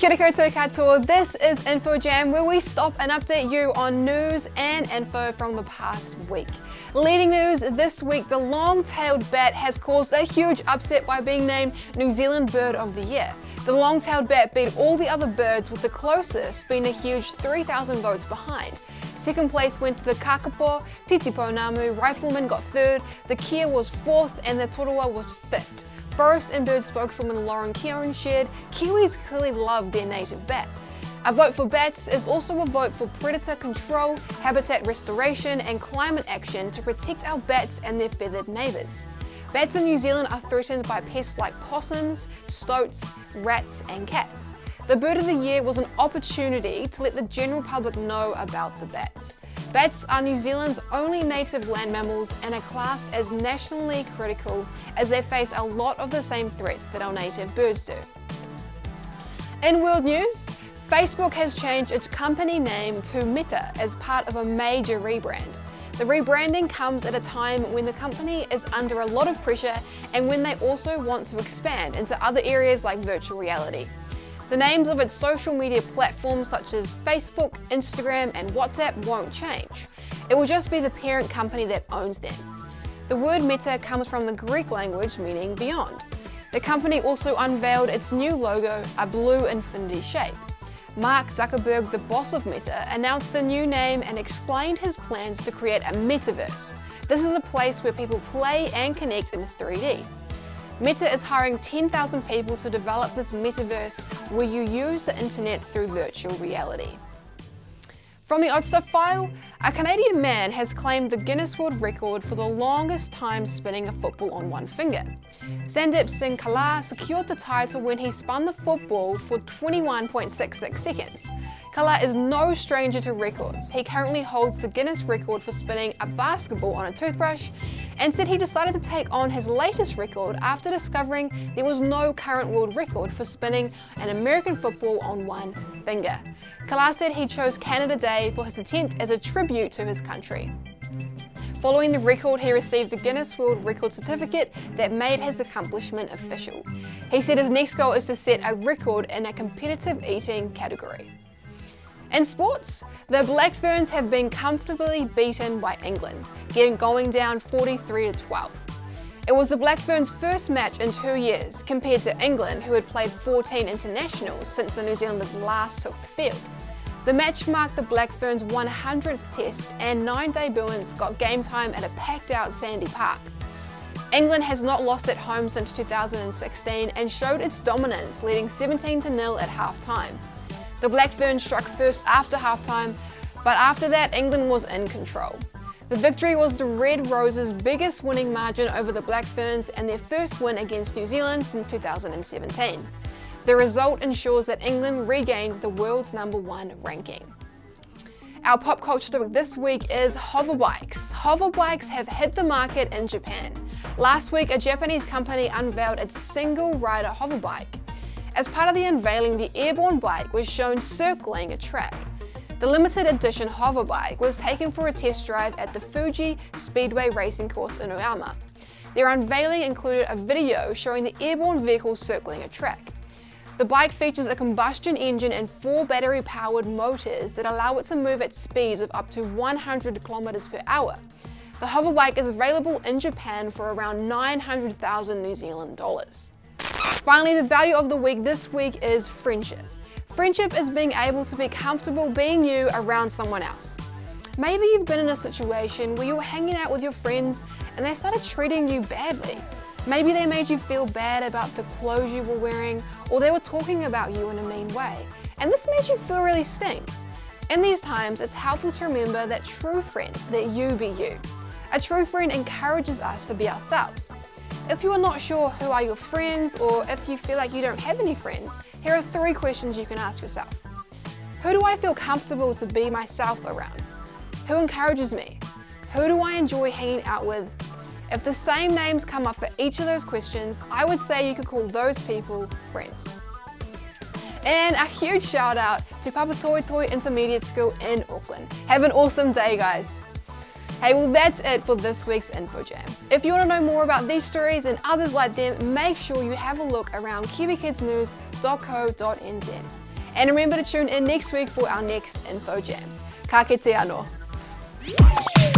Kia ora koutou katoa. This is InfoJam, where we stop and update you on news and info from the past week. Leading news this week, the long-tailed bat has caused a huge upset by being named New Zealand Bird of the Year. The long-tailed bat beat all the other birds, with the closest being a huge 3,000 votes behind. Second place went to the kakapo, Titipo-Namu, Rifleman got third, the kea was fourth, and the totowa was fifth. Forest and Bird spokeswoman Lauren Keown shared, Kiwis clearly love their native bat. A vote for bats is also a vote for predator control, habitat restoration, and climate action to protect our bats and their feathered neighbours. Bats in New Zealand are threatened by pests like possums, stoats, rats, and cats. The Bird of the Year was an opportunity to let the general public know about the bats. Bats are New Zealand's only native land mammals and are classed as nationally critical, as they face a lot of the same threats that our native birds do. In world news, Facebook has changed its company name to Meta as part of a major rebrand. The rebranding comes at a time when the company is under a lot of pressure and when they also want to expand into other areas like virtual reality. The names of its social media platforms such as Facebook, Instagram, and WhatsApp won't change. It will just be the parent company that owns them. The word Meta comes from the Greek language meaning beyond. The company also unveiled its new logo, a blue infinity shape. Mark Zuckerberg, the boss of Meta, announced the new name and explained his plans to create a metaverse. This is a place where people play and connect in 3D. Meta is hiring 10,000 people to develop this metaverse where you use the internet through virtual reality. From the Odd Stuff file, a Canadian man has claimed the Guinness World Record for the longest time spinning a football on one finger. Sandeep Singh Kala secured the title when he spun the football for 21.66 seconds. Kala is no stranger to records. He currently holds the Guinness record for spinning a basketball on a toothbrush, and said he decided to take on his latest record after discovering there was no current world record for spinning an American football on one finger. Kala said he chose Canada Day for his attempt as a tribute to his country. Following the record, he received the Guinness World Record certificate that made his accomplishment official. He said his next goal is to set a record in a competitive eating category. In sports, the Black Ferns have been comfortably beaten by England, going down 43-12. It was the Black Ferns' first match in 2 years, compared to England, who had played 14 internationals since the New Zealanders last took the field. The match marked the Black Ferns' 100th test, and 9 debutantes got game time at a packed-out Sandy Park. England has not lost at home since 2016 and showed its dominance, leading 17-0 at half-time. The Black Ferns struck first after halftime, but after that England was in control. The victory was the Red Roses' biggest winning margin over the Black Ferns and their first win against New Zealand since 2017. The result ensures that England regains the world's #1 ranking. Our pop culture topic this week is hoverbikes. Hoverbikes have hit the market in Japan. Last week, a Japanese company unveiled its single-rider hoverbike. As part of the unveiling, the airborne bike was shown circling a track. The limited edition hoverbike was taken for a test drive at the Fuji Speedway racing course in Oyama. Their unveiling included a video showing the airborne vehicle circling a track. The bike features a combustion engine and 4 battery-powered motors that allow it to move at speeds of up to 100 kilometers per hour. The hoverbike is available in Japan for around 900,000 New Zealand dollars. Finally, the value of the week this week is friendship. Friendship is being able to be comfortable being you around someone else. Maybe you've been in a situation where you were hanging out with your friends and they started treating you badly. Maybe they made you feel bad about the clothes you were wearing, or they were talking about you in a mean way, and this made you feel really sting. In these times, it's helpful to remember that true friends let you be you. A true friend encourages us to be ourselves. If you are not sure who are your friends, or if you feel like you don't have any friends, here are 3 questions you can ask yourself. Who do I feel comfortable to be myself around? Who encourages me? Who do I enjoy hanging out with? If the same names come up for each of those questions, I would say you could call those people friends. And a huge shout out to Papatoetoe Intermediate School in Auckland. Have an awesome day, guys. Hey, well that's it for this week's InfoJam. If you want to know more about these stories and others like them, make sure you have a look around kiwikidsnews.co.nz. And remember to tune in next week for our next Info Jam. Ka kite anō.